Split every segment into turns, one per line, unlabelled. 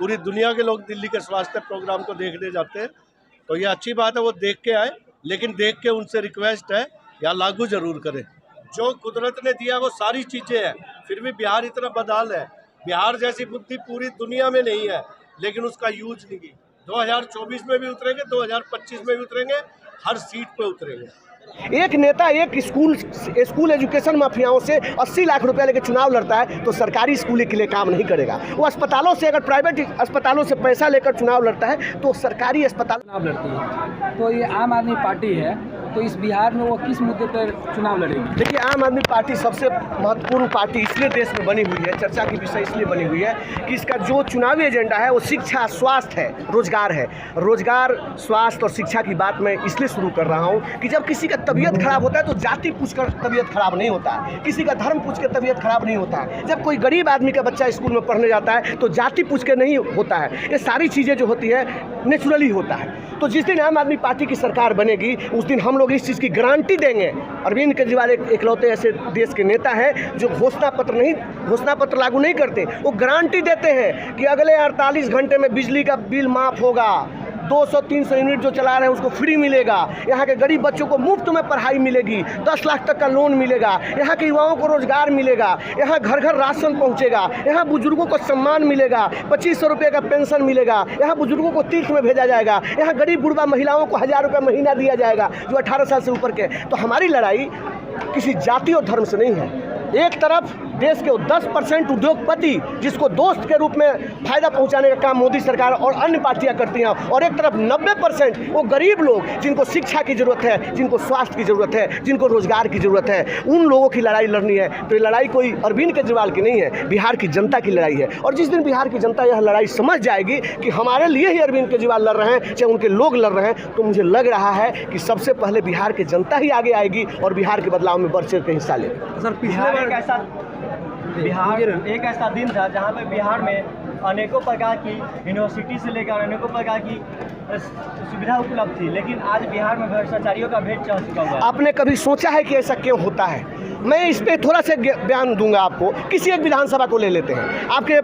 पूरी दुनिया के लोग दिल्ली के स्वास्थ्य प्रोग्राम को देखने जाते हैं, तो ये अच्छी बात है, वो देख के आए। लेकिन देख के उनसे रिक्वेस्ट है या लागू जरूर करें। जो कुदरत ने दिया वो सारी चीज़ें हैं, फिर भी बिहार इतना बदहाल है। बिहार जैसी बुद्धि पूरी दुनिया में नहीं है, लेकिन उसका यूज नहीं की। 2024 में भी उतरेंगे, 2025 में भी उतरेंगे, हर सीट पे उतरेंगे।
एक नेता एक स्कूल एजुकेशन माफियाओं से 80 लाख रुपया लेकर चुनाव लड़ता है तो सरकारी स्कूल के लिए काम नहीं करेगा। वो अस्पतालों से, अगर प्राइवेट अस्पतालों से पैसा लेकर चुनाव लड़ता है तो सरकारी अस्पताल
चुनाव लड़ती है। तो ये आम आदमी पार्टी है, तो इस बिहार में वो किस मुद्दे पर चुनाव लड़ेगी?
देखिए, आम आदमी पार्टी सबसे महत्वपूर्ण पार्टी इसलिए देश में बनी हुई है, चर्चा की विषय इसलिए बनी हुई है कि इसका जो चुनावी एजेंडा है वो शिक्षा, स्वास्थ्य है, रोजगार है। रोजगार, स्वास्थ्य और शिक्षा की बात मैं इसलिए शुरू कर रहा हूँ कि जब किसी का तबीयत खराब होता है तो जाति पूछ कर तबीयत खराब नहीं होता है, किसी का धर्म पूछ कर तबीयत खराब नहीं होता है। जब कोई गरीब आदमी का बच्चा स्कूल में पढ़ने जाता है तो जाति पूछ के नहीं होता है। ये सारी चीज़ें जो होती है नेचुरली होता है। तो जिस दिन आम आदमी पार्टी की सरकार बनेगी उस दिन हम लोग इस चीज़ की गारंटी देंगे। अरविंद केजरीवाल एक इकलौते ऐसे देश के नेता हैं जो घोषणा पत्र लागू नहीं करते। वो गारंटी देते हैं कि अगले 48 घंटे में बिजली का बिल माफ़ होगा, 200-300 यूनिट जो चला रहे हैं उसको फ्री मिलेगा, यहाँ के गरीब बच्चों को मुफ्त में पढ़ाई मिलेगी, 10 लाख तक का लोन मिलेगा, यहाँ के युवाओं को रोजगार मिलेगा, यहाँ घर घर राशन पहुँचेगा, यहाँ बुजुर्गों को सम्मान मिलेगा, 2500 रुपये का पेंशन मिलेगा, यहाँ बुजुर्गों को तीर्थ में भेजा जाएगा, यहाँ गरीब बुढ़वा महिलाओं को 1000 रुपये महीना दिया जाएगा जो 18 साल से ऊपर के। तो हमारी लड़ाई किसी जाति और धर्म से नहीं है। एक तरफ देश के 10% उद्योगपति जिसको दोस्त के रूप में फायदा पहुंचाने का काम मोदी सरकार और अन्य पार्टियां करती हैं, और एक तरफ 90% वो गरीब लोग जिनको शिक्षा की ज़रूरत है, जिनको स्वास्थ्य की ज़रूरत है, जिनको रोजगार की ज़रूरत है, उन लोगों की लड़ाई लड़नी है। तो ये लड़ाई कोई अरविंद केजरीवाल की नहीं है, बिहार की जनता की लड़ाई है। और जिस दिन बिहार की जनता यह लड़ाई समझ जाएगी कि हमारे लिए ही अरविंद केजरीवाल लड़ रहे हैं, चाहे उनके लोग लड़ रहे हैं, तो मुझे लग रहा है कि सबसे पहले बिहार की जनता ही आगे आएगी और बिहार के बदलाव में बढ़ चढ़ के हिस्सा लेगी।
सर, बिहार एक ऐसा दिन था जहाँ पे बिहार में अनेकों प्रकार की यूनिवर्सिटी से लेकर अनेकों प्रकार की सुविधा उपलब्ध थी, लेकिन आज बिहार में भ्रष्टाचारियों का भेद चढ़ चुका हुआ है।
आपने कभी सोचा है कि ऐसा क्यों होता है? मैं इस पर थोड़ा सा बयान दूंगा आपको। किसी एक विधानसभा को ले लेते हैं, आपके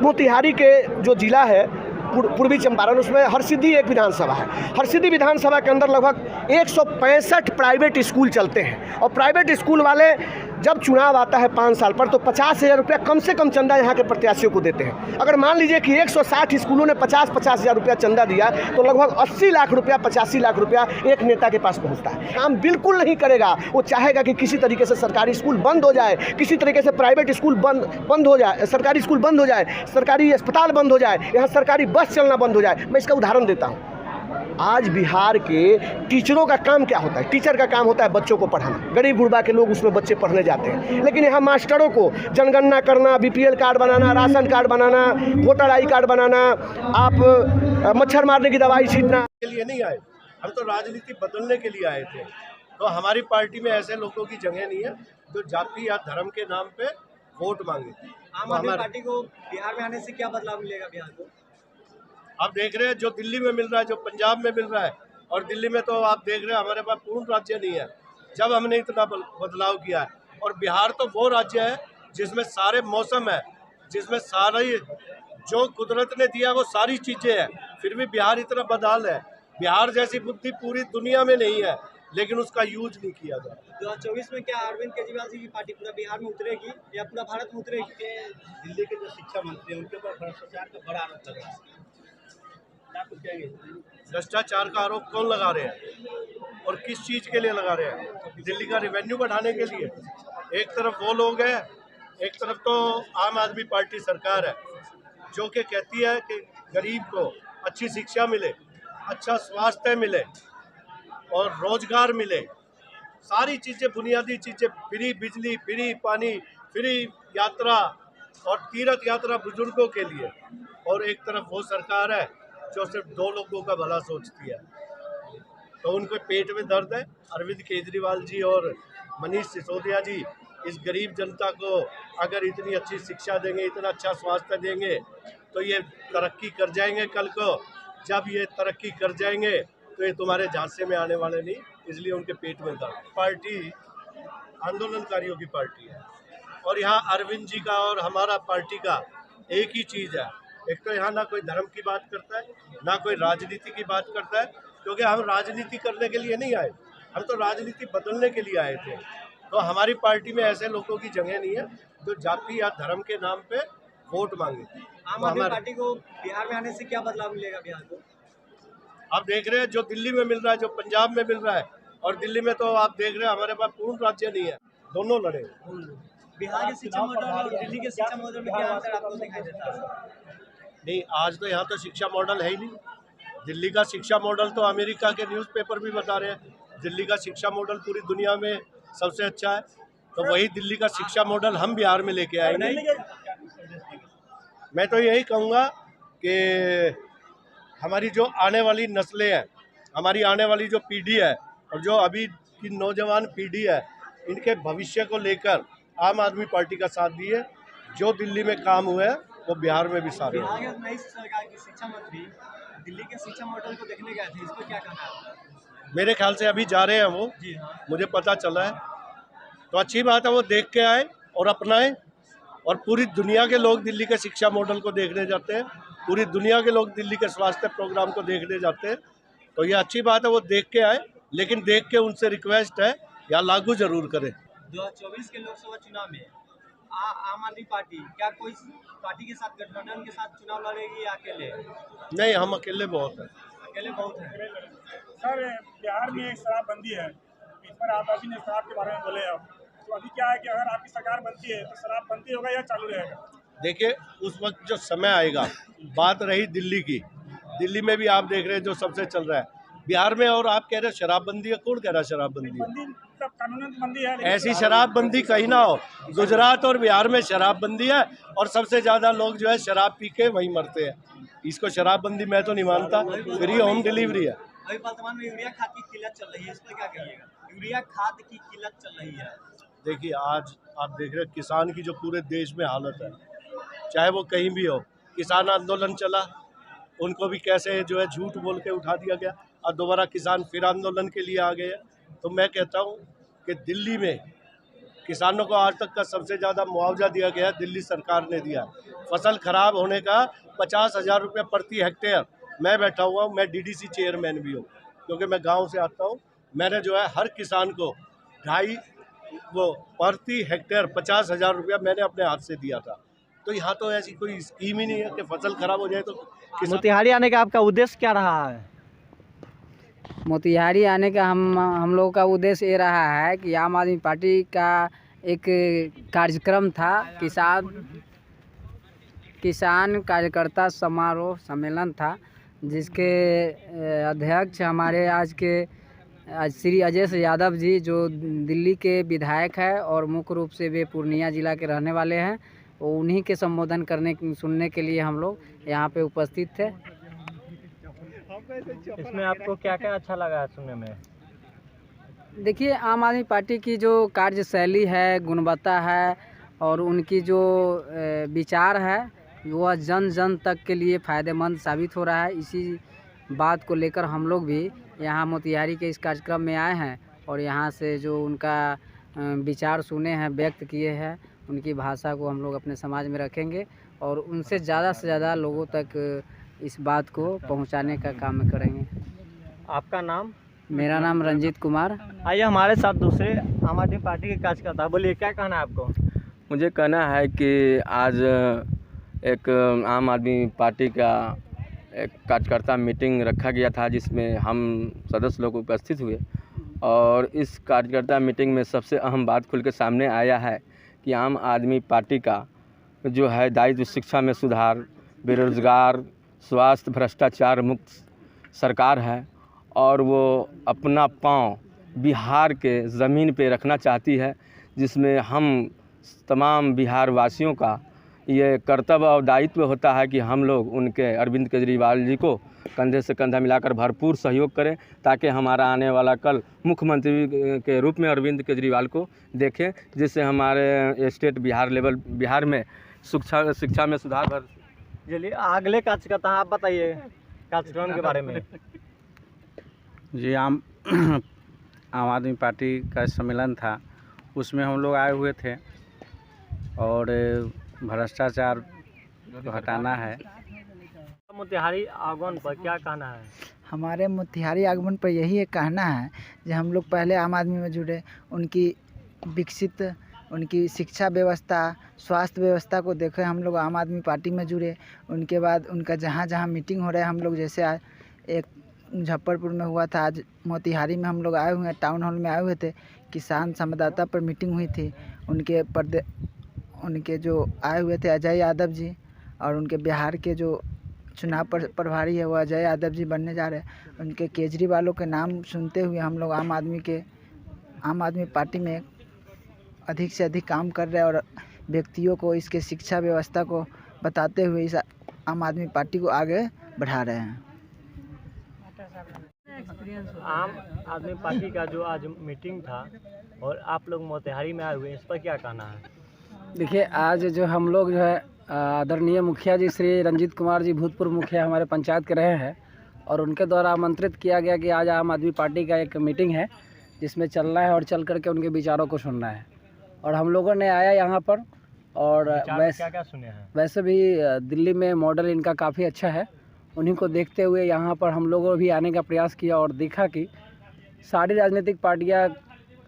मोतिहारी के जो जिला है पूर्वी चंपारण, उसमें हरसिद्धि एक विधानसभा है। हरसिद्धि विधानसभा के अंदर लगभग 165 प्राइवेट स्कूल चलते हैं, और प्राइवेट स्कूल वाले जब चुनाव आता है 5 साल पर तो 50,000 रुपया कम से कम चंदा यहाँ के प्रत्याशियों को देते हैं। अगर मान लीजिए कि 160 स्कूलों ने 50,000 रुपया चंदा दिया तो लगभग 80 लाख रुपया, 85 लाख रुपया एक नेता के पास पहुँचता है। काम बिल्कुल नहीं करेगा, वो चाहेगा कि किसी तरीके से सरकारी स्कूल बंद हो जाए, किसी तरीके से प्राइवेट स्कूल बंद हो जाए, सरकारी स्कूल बंद हो जाए, सरकारी अस्पताल बंद हो जाए, यहाँ सरकारी बस चलना बंद हो जाए। मैं इसका उदाहरण देता हूँ। आज बिहार के टीचरों का काम क्या होता है? टीचर का काम होता है बच्चों को पढ़ाना। गरीब गुरबा के लोग उसमें बच्चे पढ़ने जाते हैं, लेकिन यहाँ मास्टरों को जनगणना करना, BPL कार्ड बनाना, राशन कार्ड बनाना, वोटर ID कार्ड बनाना, आप मच्छर मारने की दवाई छींटना
के लिए नहीं आए, हम तो राजनीति बदलने के लिए आए थे। तो हमारी पार्टी में ऐसे लोगों की जगह नहीं है जो जाति या धर्म के नाम पे वोट मांगे।
आम आदमी पार्टी को बिहार में आने से क्या बदलाव मिलेगा बिहार को?
आप देख रहे हैं जो दिल्ली में मिल रहा है, जो पंजाब में मिल रहा है, और दिल्ली में तो आप देख रहे हैं हमारे पास पूर्ण राज्य नहीं है जब हमने इतना बदलाव किया है। और बिहार तो वो राज्य है जिसमें सारे मौसम है, जिसमें सारी जो कुदरत ने दिया वो सारी चीज़ें हैं, फिर भी बिहार इतना बदहाल है। बिहार जैसी बुद्धि पूरी दुनिया में नहीं है, लेकिन उसका यूज नहीं किया जाता।
2024 में क्या अरविंद केजरीवाल जी की पार्टी पूरा बिहार में उतरेगी या पूरा भारत में उतरेगी?
दिल्ली के जो शिक्षा मंत्री हैं उनके ऊपर भ्रष्टाचार का बड़ा आरोप लगा है। भ्रष्टाचार का आरोप कौन लगा रहे हैं और किस चीज़ के लिए लगा रहे हैं? दिल्ली का रेवेन्यू बढ़ाने के लिए। एक तरफ वो लोग हैं, एक तरफ तो आम आदमी पार्टी सरकार है जो कि कहती है कि गरीब को अच्छी शिक्षा मिले, अच्छा स्वास्थ्य मिले और रोजगार मिले, सारी चीज़ें, बुनियादी चीज़ें, फ्री बिजली, फ्री पानी, फ्री यात्रा और तीर्थ यात्रा बुजुर्गों के लिए। और एक तरफ वो सरकार है जो सिर्फ 2 लोगों का भला सोचती है। तो उनके पेट में दर्द है। अरविंद केजरीवाल जी और मनीष सिसोदिया जी इस गरीब जनता को अगर इतनी अच्छी शिक्षा देंगे, इतना अच्छा स्वास्थ्य देंगे तो ये तरक्की कर जाएंगे। कल को जब ये तरक्की कर जाएंगे तो ये तुम्हारे झांसे में आने वाले नहीं, इसलिए उनके पेट में दर्द। पार्टी आंदोलनकारियों की पार्टी है और यहाँ अरविंद जी का और हमारा पार्टी का एक ही चीज़ है एक तो यहाँ ना कोई धर्म की बात करता है, ना कोई राजनीति की बात करता है, क्योंकि हम राजनीति करने के लिए नहीं आए, हम तो राजनीति बदलने के लिए आए थे। तो हमारी पार्टी में ऐसे लोगों की जगह नहीं है जो जाति या धर्म के नाम पे वोट मांगे।
आम आदमी पार्टी को बिहार में आने से क्या बदलाव मिलेगा बिहार को?
आप देख रहे हैं जो दिल्ली में मिल रहा है, जो पंजाब में मिल रहा है, और दिल्ली में तो आप देख रहे हैं हमारे पास पूर्ण राज्य नहीं है, दोनों लड़े।
बिहार के शिक्षा मॉडल और दिल्ली के शिक्षा मॉडल में क्या अंतर आपको दिखाई देता है?
नहीं, आज तो यहाँ तो शिक्षा मॉडल है ही नहीं। दिल्ली का शिक्षा मॉडल तो अमेरिका के न्यूज़पेपर भी बता रहे हैं, दिल्ली का शिक्षा मॉडल पूरी दुनिया में सबसे अच्छा है। तो वही दिल्ली का शिक्षा मॉडल हम बिहार में लेके आएंगे। मैं तो यही कहूँगा कि हमारी जो आने वाली नस्लें हैं, हमारी आने वाली जो पीढ़ी है और जो अभी की नौजवान पीढ़ी है, इनके भविष्य को लेकर आम आदमी पार्टी का साथ दिए। जो दिल्ली में काम हुए हैं वो बिहार में भी साथ दिए।
बिहार के नई सरकार की शिक्षा मंत्री दिल्ली के शिक्षा मॉडल को देखने गए थे, इस पर क्या कहना है?
मेरे ख्याल से अभी जा रहे हैं वो,
जी हाँ।
मुझे पता चला है। तो अच्छी बात है, वो देख के आए और अपनाएं। और पूरी दुनिया के लोग दिल्ली के शिक्षा मॉडल को देखने जाते हैं, पूरी दुनिया के लोग दिल्ली के स्वास्थ्य प्रोग्राम को देखने जाते हैं। तो ये अच्छी बात है, वो देख के आए, लेकिन देख के उनसे रिक्वेस्ट है या लागू जरूर करें।
2024 के लोकसभा चुनाव में आम आदमी पार्टी क्या कोई पार्टी के साथ गठबंधन के साथ चुनाव लड़ेगी या अकेले?
नहीं, हम अकेले बहुत हैं।
अकेले बहुत है।
सर, बिहार में एक शराबबंदी है, इस पर आप अभी ने शराब के बारे में बोले। अब तो अभी क्या है कि अगर आपकी सरकार बनती है तो शराब बंदी होगा या चालू रहेगा?
देखिए, उस वक्त जो समय आएगा, बात रही दिल्ली की, दिल्ली में भी आप देख रहे हैं जो सबसे चल रहा है। बिहार में और आप कह रहे हैं शराबबंदी है, कौन कह रहा है शराबबंदी है?
बंदी सब कानूनन बंदी है,
ऐसी शराबबंदी कहीं ना हो। गुजरात और बिहार में शराबबंदी है और सबसे ज़्यादा लोग जो है शराब पी के वहीं मरते हैं। इसको शराबबंदी मैं तो नहीं मानता। फ्री होम डिलीवरी है।
अभी वर्तमान में यूरिया खाद की किल्लत चल रही है, इस पर क्या कहिएगा? यूरिया खाद की किल्लत चल रही है।
देखिए, आज आप देख रहे हैं किसान की जो पूरे देश में हालत है, चाहे वो कहीं भी हो। किसान आंदोलन चला, उनको भी कैसे जो है झूठ बोल के उठा दिया गया और दोबारा किसान फिर आंदोलन के लिए आ गए। तो मैं कहता हूँ कि दिल्ली में किसानों को आज तक का सबसे ज़्यादा मुआवजा दिया गया, दिल्ली सरकार ने दिया। फसल खराब होने का 50,000 रुपये प्रति हेक्टेयर। मैं बैठा हुआ हूँ, मैं डीडीसी चेयरमैन भी हूँ, क्योंकि मैं गांव से आता हूँ। मैंने जो है हर किसान को प्रति हेक्टेयर 50,000 रुपया मैंने अपने हाथ से दिया था। तो यहाँ तो ऐसी कोई स्कीम ही नहीं है कि फसल खराब हो जाए तो
मोतिहारी आने का आपका उद्देश्य क्या रहा है?
मोतिहारी आने का हम लोगों का उद्देश्य ये रहा है कि आम आदमी पार्टी का एक कार्यक्रम था, किसान कार्यकर्ता समारोह सम्मेलन था, जिसके अध्यक्ष हमारे आज श्री अजय यादव जी, जो दिल्ली के विधायक है और मुख्य रूप से वे पूर्णिया जिला के रहने वाले हैं। वो उन्हीं के संबोधन सुनने के लिए हम लोग यहाँ पे उपस्थित थे।
इसमें आपको क्या क्या अच्छा लगा सुनने में?
देखिए, आम आदमी पार्टी की जो कार्यशैली है, गुणवत्ता है और उनकी जो विचार है, वह जन जन तक के लिए फ़ायदेमंद साबित हो रहा है। इसी बात को लेकर हम लोग भी यहाँ मोतिहारी के इस कार्यक्रम में आए हैं और यहाँ से जो उनका विचार सुने हैं, व्यक्त किए हैं, उनकी भाषा को हम लोग अपने समाज में रखेंगे और उनसे ज़्यादा से ज़्यादा लोगों तक इस बात को पहुंचाने का काम करेंगे।
आपका नाम?
मेरा नाम रंजीत कुमार।
आइए हमारे साथ दूसरे आम आदमी पार्टी के कार्यकर्ता, बोलिए क्या कहना है आपको?
मुझे कहना है कि आज एक आम आदमी पार्टी का एक कार्यकर्ता मीटिंग रखा गया था, जिसमें हम सदस्य लोग उपस्थित हुए और इस कार्यकर्ता मीटिंग में सबसे अहम बात खुल के सामने आया है कि आम आदमी पार्टी का जो है दायित्व शिक्षा में सुधार, बेरोजगार, स्वास्थ्य, भ्रष्टाचार मुक्त सरकार है और वो अपना पांव बिहार के ज़मीन पे रखना चाहती है, जिसमें हम तमाम बिहार वासियों का ये कर्तव्य और दायित्व होता है कि हम लोग उनके अरविंद केजरीवाल जी को कंधे से कंधा मिलाकर भरपूर सहयोग करें, ताकि हमारा आने वाला कल मुख्यमंत्री के रूप में अरविंद केजरीवाल को देखें, जिससे हमारे स्टेट बिहार में शिक्षा में सुधार।
चलिए अगले कार्यकर्ता आप बताइए कार्यक्रम के बारे में।
जी, आम आदमी पार्टी का सम्मेलन था, उसमें हम लोग आए हुए थे और भ्रष्टाचार को हटाना है
मोतिहारी आगमन पर क्या कहना है?
हमारे मोतिहारी आगमन पर यही एक कहना है जो हम लोग पहले आम आदमी में जुड़े, उनकी विकसित उनकी शिक्षा व्यवस्था, स्वास्थ्य व्यवस्था को देखे हम लोग आम आदमी पार्टी में जुड़े। उनके बाद उनका जहाँ जहाँ मीटिंग हो रहा है, हम लोग जैसे आज एक मुजफ्फरपुर में हुआ था, आज मोतिहारी में हम लोग आए हुए हैं, टाउन हॉल में आए हुए थे, किसान संवाददाता पर मीटिंग हुई थी। उनके जो आए हुए थे अजय यादव जी, और उनके बिहार के जो चुनाव प्रभारी है वो अजय यादव जी बनने जा रहे हैं। उनके केजरीवालों के नाम सुनते हुए हम लोग आम आदमी पार्टी में अधिक से अधिक काम कर रहे हैं और व्यक्तियों को इसके शिक्षा व्यवस्था को बताते हुए इस आम आदमी पार्टी को आगे बढ़ा रहे हैं।
आम आदमी पार्टी का जो आज मीटिंग था और आप लोग मोतिहारी में आए हुए हैं, इस पर क्या कहना है?
देखिए, आज जो हम लोग जो है आदरणीय मुखिया जी श्री रंजीत कुमार जी भूतपूर्व मुखिया हमारे पंचायत के रहे हैं, और उनके द्वारा आमंत्रित किया गया कि आज आम आदमी पार्टी का एक मीटिंग है जिसमें चलना है और चल करके उनके विचारों को सुनना है। और हम लोगों ने आया यहाँ पर, और
क्या सुने हैं?
वैसे भी दिल्ली में मॉडल इनका काफ़ी अच्छा है, उन्हीं को देखते हुए यहाँ पर हम लोगों भी आने का प्रयास किया और देखा कि सारी राजनीतिक पार्टियाँ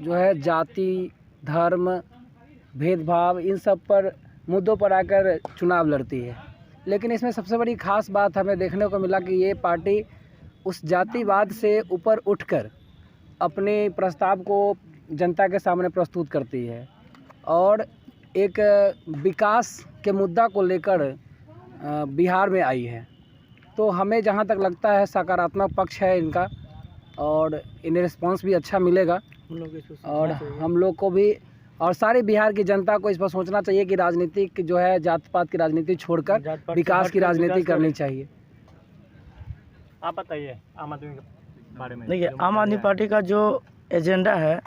जो है जाति, धर्म, भेदभाव, इन सब पर मुद्दों पर आकर चुनाव लड़ती है। लेकिन इसमें सबसे बड़ी ख़ास बात हमें देखने को मिला कि ये पार्टी उस जातिवाद से ऊपर उठकर अपने प्रस्ताव को जनता के सामने प्रस्तुत करती है और एक विकास के मुद्दा को लेकर बिहार में आई है। तो हमें जहाँ तक लगता है सकारात्मक पक्ष है इनका, और इन्हें रिस्पांस भी अच्छा मिलेगा। और हम लोग को भी और सारे बिहार की जनता को इस पर सोचना चाहिए कि राजनीतिक जो है जात पात की राजनीति छोड़कर विकास की राजनीति करनी चाहिए।
आप बताइए आम आदमी के बारे में।
देखिए, आम आदमी पार्टी का जो एजेंडा है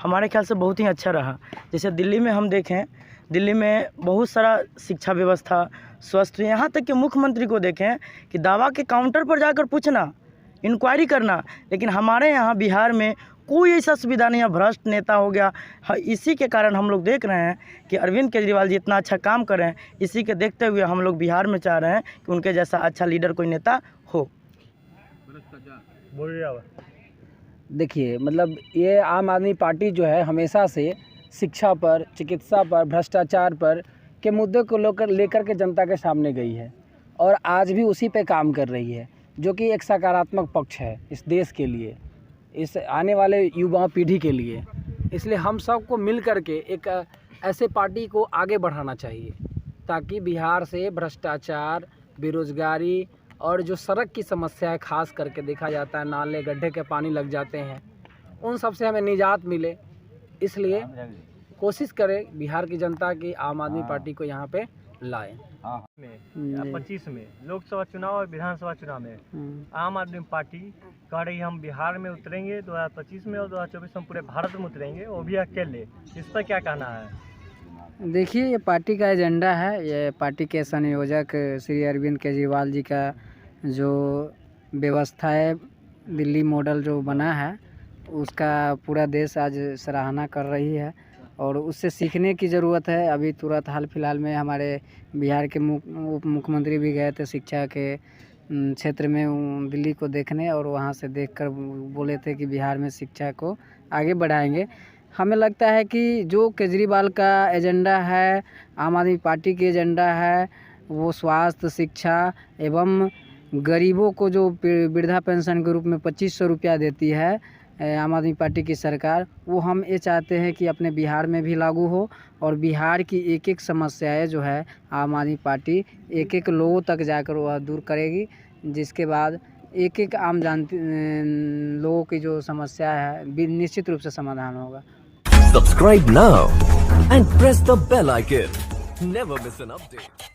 हमारे ख्याल से बहुत ही अच्छा रहा। जैसे दिल्ली में हम देखें, दिल्ली में बहुत सारा शिक्षा व्यवस्था, स्वास्थ्य, यहाँ तक कि मुख्यमंत्री को देखें कि दवा के काउंटर पर जाकर पूछना, इंक्वायरी करना। लेकिन हमारे यहाँ बिहार में कोई ऐसा सुविधा नहीं है, भ्रष्ट नेता हो गया। इसी के कारण हम लोग देख रहे हैं कि अरविंद केजरीवाल जी इतना अच्छा काम कर रहे हैं। इसी के देखते हुए हम लोग बिहार में चाह रहे हैं कि उनके जैसा अच्छा लीडर कोई नेता हो।
देखिए, मतलब ये आम आदमी पार्टी जो है हमेशा से शिक्षा पर, चिकित्सा पर, भ्रष्टाचार पर के मुद्दे को लेकर के जनता के सामने गई है और आज भी उसी पे काम कर रही है, जो कि एक सकारात्मक पक्ष है इस देश के लिए, इस आने वाले युवा पीढ़ी के लिए। इसलिए हम सबको मिल कर के एक ऐसे पार्टी को आगे बढ़ाना चाहिए ताकि बिहार से भ्रष्टाचार, बेरोजगारी और जो सड़क की समस्या है, खास करके देखा जाता है नाले गड्ढे के पानी लग जाते हैं, उन सब से हमें निजात मिले। इसलिए कोशिश करें बिहार की जनता की आम आदमी पार्टी को यहाँ पे लाएं।
25 में लोकसभा चुनाव और विधानसभा चुनाव में आम आदमी पार्टी कह रही हम बिहार में उतरेंगे 2025 में, और 2024 में पूरे भारत में उतरेंगे, वो भी अकेले। इस पर क्या कहना है?
देखिए, ये पार्टी का एजेंडा है। ये पार्टी के संयोजक श्री अरविंद केजरीवाल जी का जो व्यवस्था है, दिल्ली मॉडल जो बना है, उसका पूरा देश आज सराहना कर रही है और उससे सीखने की ज़रूरत है। अभी तुरंत हाल फिलहाल में हमारे बिहार के उप मुख्यमंत्री भी गए थे शिक्षा के क्षेत्र में दिल्ली को देखने, और वहाँ से देखकर बोले थे कि बिहार में शिक्षा को आगे बढ़ाएंगे। हमें लगता है कि जो केजरीवाल का एजेंडा है, आम आदमी पार्टी की एजेंडा है, वो स्वास्थ्य, शिक्षा एवं गरीबों को जो वृद्धा पेंशन के रूप में 2500 रुपया देती है आम आदमी पार्टी की सरकार, वो हम ये चाहते हैं कि अपने बिहार में भी लागू हो और बिहार की एक एक समस्याएं जो है आम आदमी पार्टी एक एक लोगों तक जाकर वह दूर करेगी, जिसके बाद एक एक आम लोगों की जो समस्या है निश्चित रूप से समाधान होगा।
Subscribe now and press the bell icon. Never miss an update.